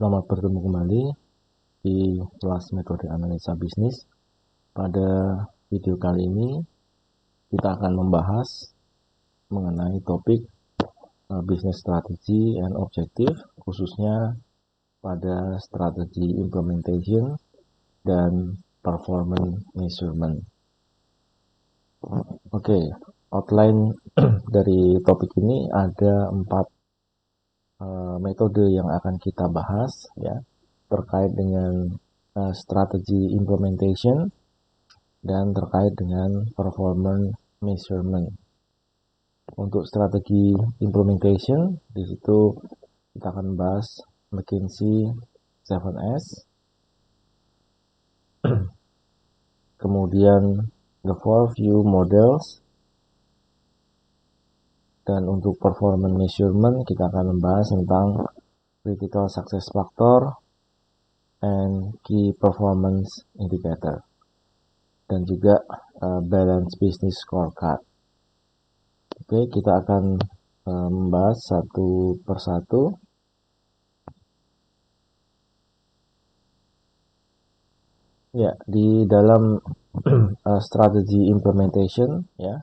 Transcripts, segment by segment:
Selamat bertemu kembali di kelas metode analisa bisnis. Pada video kali ini kita akan membahas mengenai topik business strategy and objective, khususnya pada strategi implementation dan performance measurement. Oke, outline dari topik ini ada 4 metode yang akan kita bahas ya, terkait dengan strategi implementation dan terkait dengan performance measurement. Untuk strategi implementation, di situ kita akan bahas McKinsey 7S, kemudian the 4 view models, dan untuk performance measurement kita akan membahas tentang critical success factor and key performance indicator, dan juga balance business scorecard. Oke, kita akan membahas satu persatu. Ya, di dalam strategi implementation ya,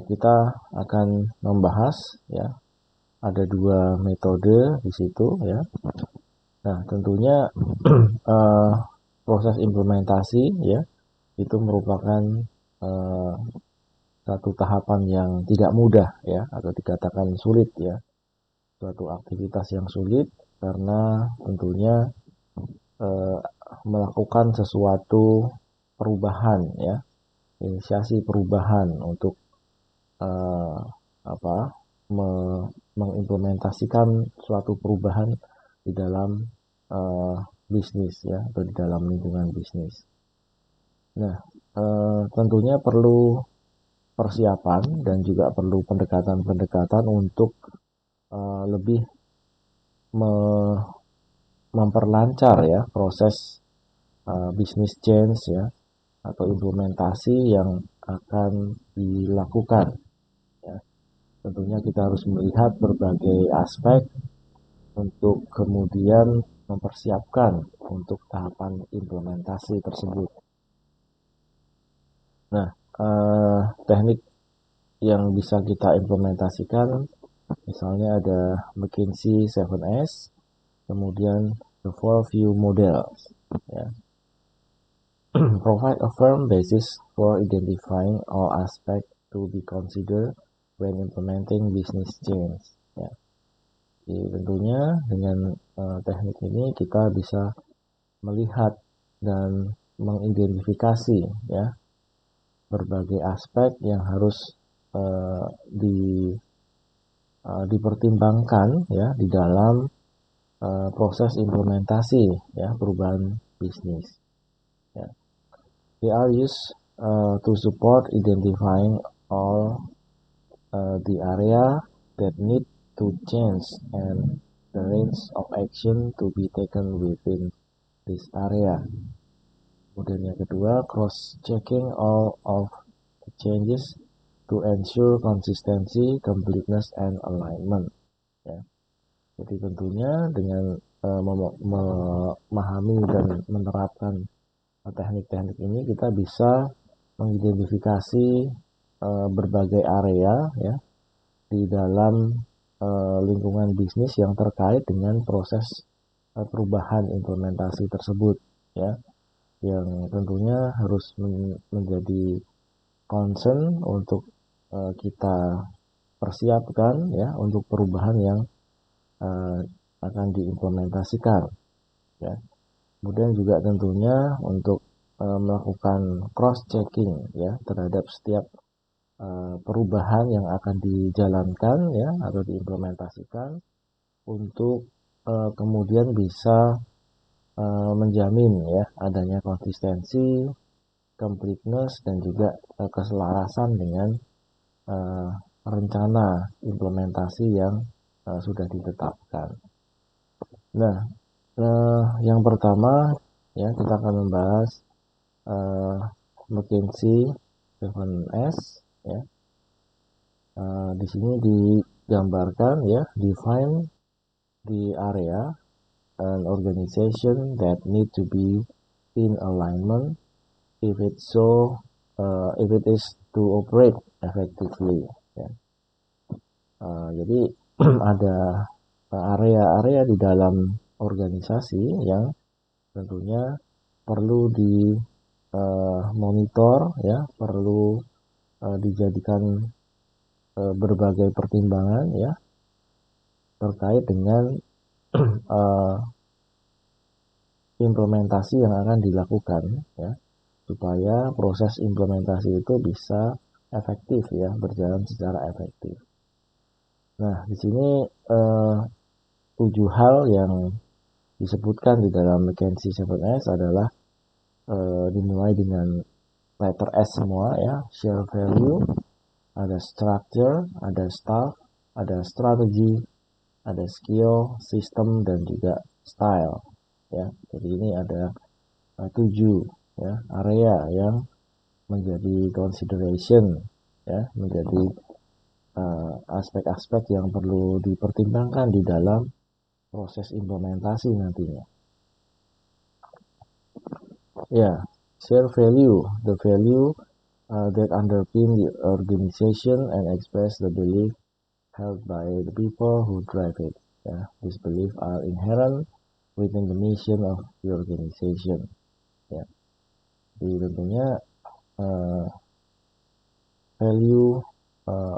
kita akan membahas ya, ada 2 metode di situ ya. Nah, tentunya proses implementasi ya itu merupakan satu tahapan yang tidak mudah ya, atau dikatakan sulit ya, suatu aktivitas yang sulit karena tentunya melakukan sesuatu perubahan ya, inisiasi perubahan untuk mengimplementasikan suatu perubahan di dalam bisnis ya, atau di dalam lingkungan bisnis. Nah, tentunya perlu persiapan dan juga perlu pendekatan-pendekatan untuk lebih memperlancar ya proses business change ya, atau implementasi yang akan dilakukan ya. Tentunya kita harus melihat berbagai aspek untuk kemudian mempersiapkan untuk tahapan implementasi tersebut. Nah, teknik yang bisa kita implementasikan misalnya ada McKinsey 7S, kemudian the 4 view models ya. Provide a firm basis for identifying all aspects to be considered when implementing business change ya. Jadi tentunya dengan teknik ini kita bisa melihat dan mengidentifikasi ya berbagai aspek yang harus dipertimbangkan ya di dalam proses implementasi ya perubahan bisnis ya. They are used to support identifying all the area that need to change and the range of action to be taken within this area. Kemudian yang kedua, cross-checking all of the changes to ensure consistency, completeness, and alignment. Ya. Jadi tentunya dengan memahami dan menerapkan teknik-teknik ini kita bisa mengidentifikasi berbagai area ya di dalam lingkungan bisnis yang terkait dengan proses perubahan implementasi tersebut ya, yang tentunya harus menjadi concern untuk kita persiapkan ya untuk perubahan yang akan diimplementasikan ya. Kemudian juga tentunya untuk melakukan cross checking ya terhadap setiap perubahan yang akan dijalankan ya atau diimplementasikan untuk kemudian bisa menjamin ya adanya konsistensi, completeness, dan juga keselarasan dengan rencana implementasi yang sudah ditetapkan. Nah, yang pertama ya kita akan membahas McKinsey 7S ya. Di sini digambarkan ya, define the area an organization that need to be in alignment if it is to operate effectively. Ya. Jadi ada area-area di dalam organisasi yang tentunya perlu di monitor, ya, perlu dijadikan berbagai pertimbangan, ya, terkait dengan implementasi yang akan dilakukan, ya, supaya proses implementasi itu bisa efektif, ya, berjalan secara efektif. Nah, di sini 7 hal yang disebutkan di dalam McKinsey 7S adalah dimulai dengan letter S semua, ya, share value, ada structure, ada staff, ada strategi, ada skill, system, dan juga style, ya. Jadi ini ada 7, ya, area yang menjadi consideration, ya, menjadi aspek-aspek yang perlu dipertimbangkan di dalam proses implementasi nantinya. Ya, share value, the value that underpin the organization and express the belief held by the people who drive it. Ya, these beliefs are inherent within the mission of the organization. Ya, jadi tentunya value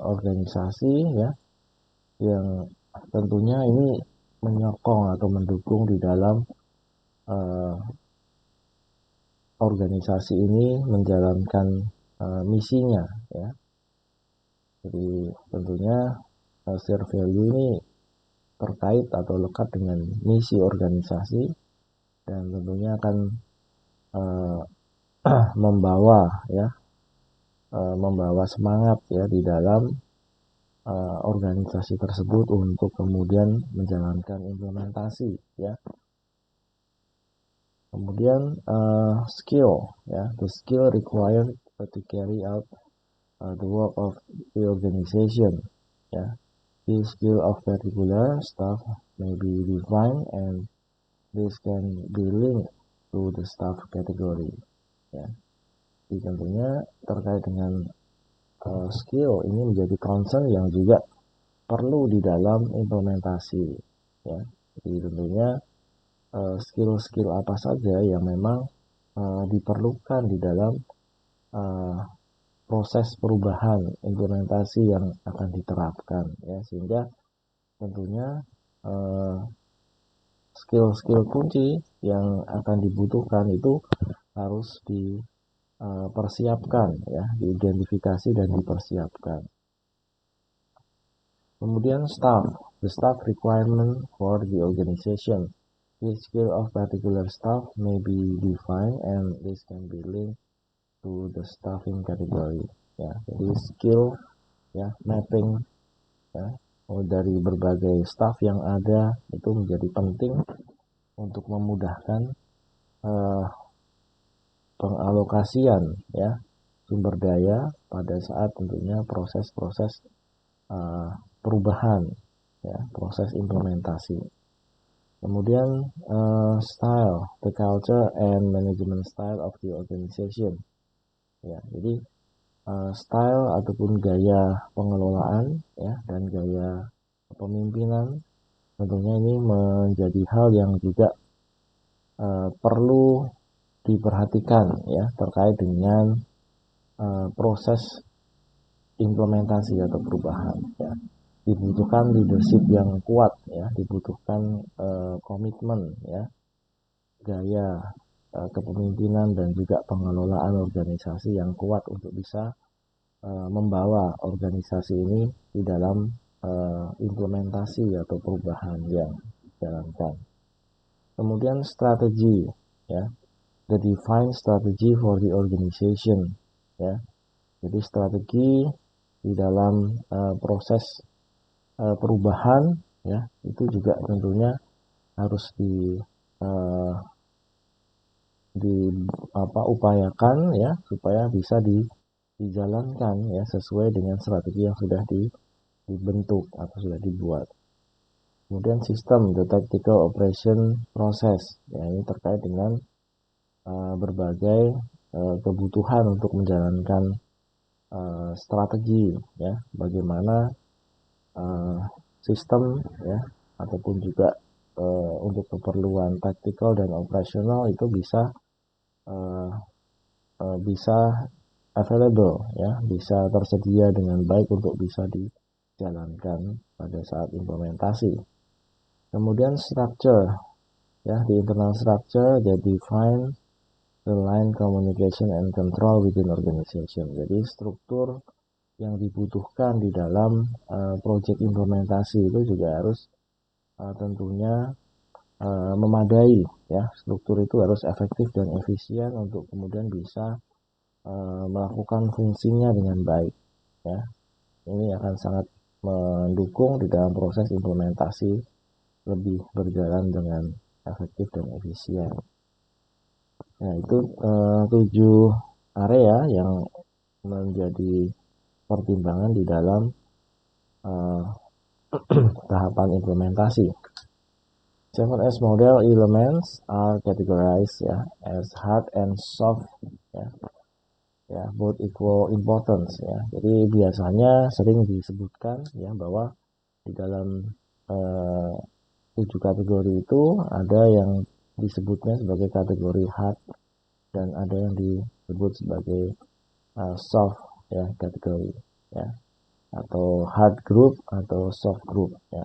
organisasi, ya, yang tentunya ini menyokong atau mendukung di dalam organisasi ini menjalankan misinya, ya. Jadi tentunya share value ini terkait atau lekat dengan misi organisasi dan tentunya akan membawa, ya, membawa semangat, ya, di dalam organisasi tersebut untuk kemudian menjalankan implementasi, ya. Kemudian skill, ya, the skill required to carry out the work of the organization, ya. The skill of particular staff may be defined and this can be linked to the staff category, ya. Jadi tentunya terkait dengan skill ini menjadi concern yang juga perlu di dalam implementasi, ya. Jadi tentunya skill-skill apa saja yang memang diperlukan di dalam proses perubahan implementasi yang akan diterapkan, ya, sehingga tentunya skill-skill kunci yang akan dibutuhkan itu harus dipersiapkan, ya, diidentifikasi dan dipersiapkan. Kemudian staff, the staff requirement for the organization. The skill of particular staff may be defined and this can be linked to the staffing category, ya. Jadi skill, ya, mapping, ya, dari berbagai staff yang ada itu menjadi penting untuk memudahkan pengalokasian, ya, sumber daya pada saat tentunya proses-proses perubahan, ya, proses implementasi. Kemudian style, the culture and management style of the organization, ya. Jadi style ataupun gaya pengelolaan, ya, dan gaya kepemimpinan tentunya ini menjadi hal yang juga perlu diperhatikan, ya, terkait dengan proses implementasi atau perubahan, ya. Dibutuhkan leadership yang kuat, ya, dibutuhkan komitmen, ya, gaya kepemimpinan dan juga pengelolaan organisasi yang kuat untuk bisa membawa organisasi ini di dalam implementasi atau perubahan yang dijalankan. Kemudian strategi, ya, the defined strategy for the organization, ya. Jadi strategi di dalam proses perubahan, ya, itu juga tentunya harus upayakan, ya, supaya bisa dijalankan, ya, sesuai dengan strategi yang sudah dibentuk atau sudah dibuat. Kemudian sistem, the tactical operation process. Ya, ini terkait dengan berbagai kebutuhan untuk menjalankan strategi, ya, bagaimana sistem, ya, ataupun juga untuk keperluan tactical dan operasional itu bisa available, ya, bisa tersedia dengan baik untuk bisa dijalankan pada saat implementasi. Kemudian structure, ya, di internal structure they define the line communication and control within organization. Jadi struktur yang dibutuhkan di dalam project implementasi itu juga harus tentunya memadai, ya. Struktur itu harus efektif dan efisien untuk kemudian bisa melakukan fungsinya dengan baik, ya. Ini akan sangat mendukung di dalam proses implementasi lebih berjalan dengan efektif dan efisien. Nah, itu 7 area yang menjadi pertimbangan di dalam tahapan implementasi. 7S model elements are categorized, ya, as hard and soft, ya, both equal importance, ya. Jadi biasanya sering disebutkan, ya, bahwa di dalam 7 kategori itu ada yang disebutnya sebagai kategori hard dan ada yang disebut sebagai soft, ya, kategori, ya, atau hard group atau soft group, ya.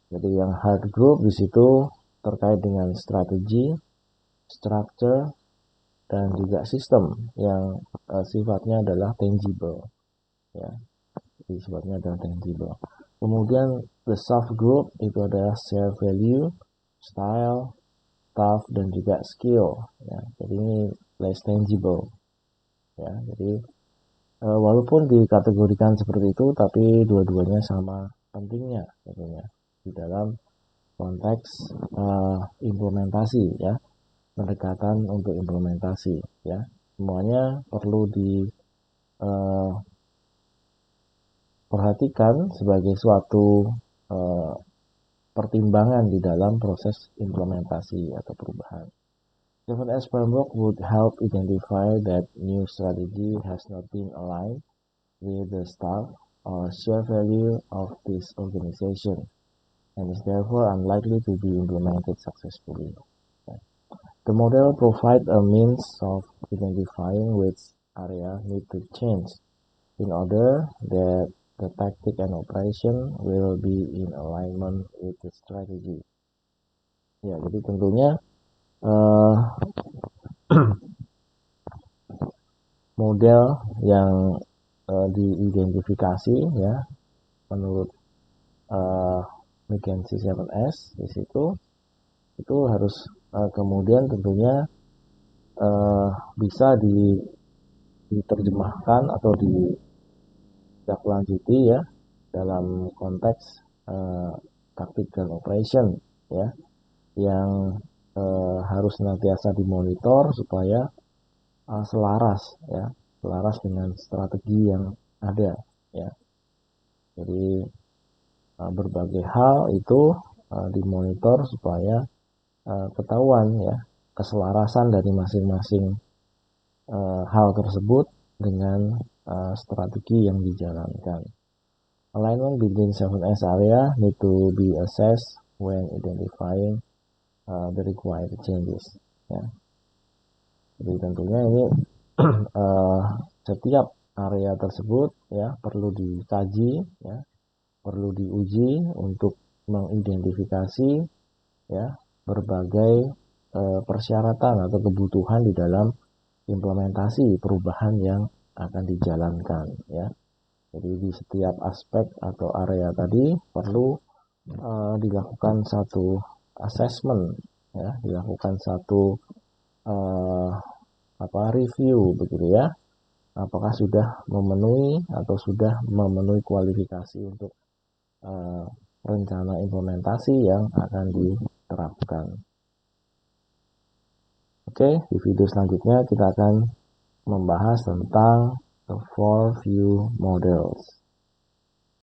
Jadi yang hard group di situ terkait dengan strategi, structure, dan juga sistem yang sifatnya adalah tangible, ya. Jadi sifatnya adalah tangible. Kemudian the soft group itu adalah share value, style, staff, dan juga skill, ya. Jadi ini less tangible, ya. Jadi walaupun dikategorikan seperti itu, tapi dua-duanya sama pentingnya tentunya di dalam konteks implementasi, ya, pendekatan untuk implementasi, ya. Semuanya perlu diperhatikan sebagai suatu pertimbangan di dalam proses implementasi atau perubahan. 7S framework would help identify that new strategy has not been aligned with the staff or share value of this organization and is therefore unlikely to be implemented successfully. The model provides a means of identifying which area need to change in order that the tactic and operation will be in alignment with the strategy. Ya, jadi tentunya model yang diidentifikasi, ya, menurut McKinsey 7S di situ itu harus kemudian tentunya bisa diterjemahkan atau ditindaklanjuti, ya, dalam konteks tactical operation, ya, yang harus senantiasa dimonitor supaya selaras, ya, selaras dengan strategi yang ada, ya. Jadi berbagai hal itu dimonitor supaya ketahuan, ya, keselarasan dari masing-masing hal tersebut dengan strategi yang dijalankan. Alignment between 7S area need to be assessed when identifying the required changes, ya. Jadi tentunya ini setiap area tersebut, ya, perlu dikaji, ya, perlu diuji untuk mengidentifikasi, ya, berbagai persyaratan atau kebutuhan di dalam implementasi perubahan yang akan dijalankan, ya. Jadi di setiap aspek atau area tadi perlu dilakukan satu assessment, ya, dilakukan satu review, begitu, ya. Apakah sudah memenuhi atau sudah memenuhi kualifikasi untuk rencana implementasi yang akan diterapkan. Oke, di video selanjutnya kita akan membahas tentang the 4 view models.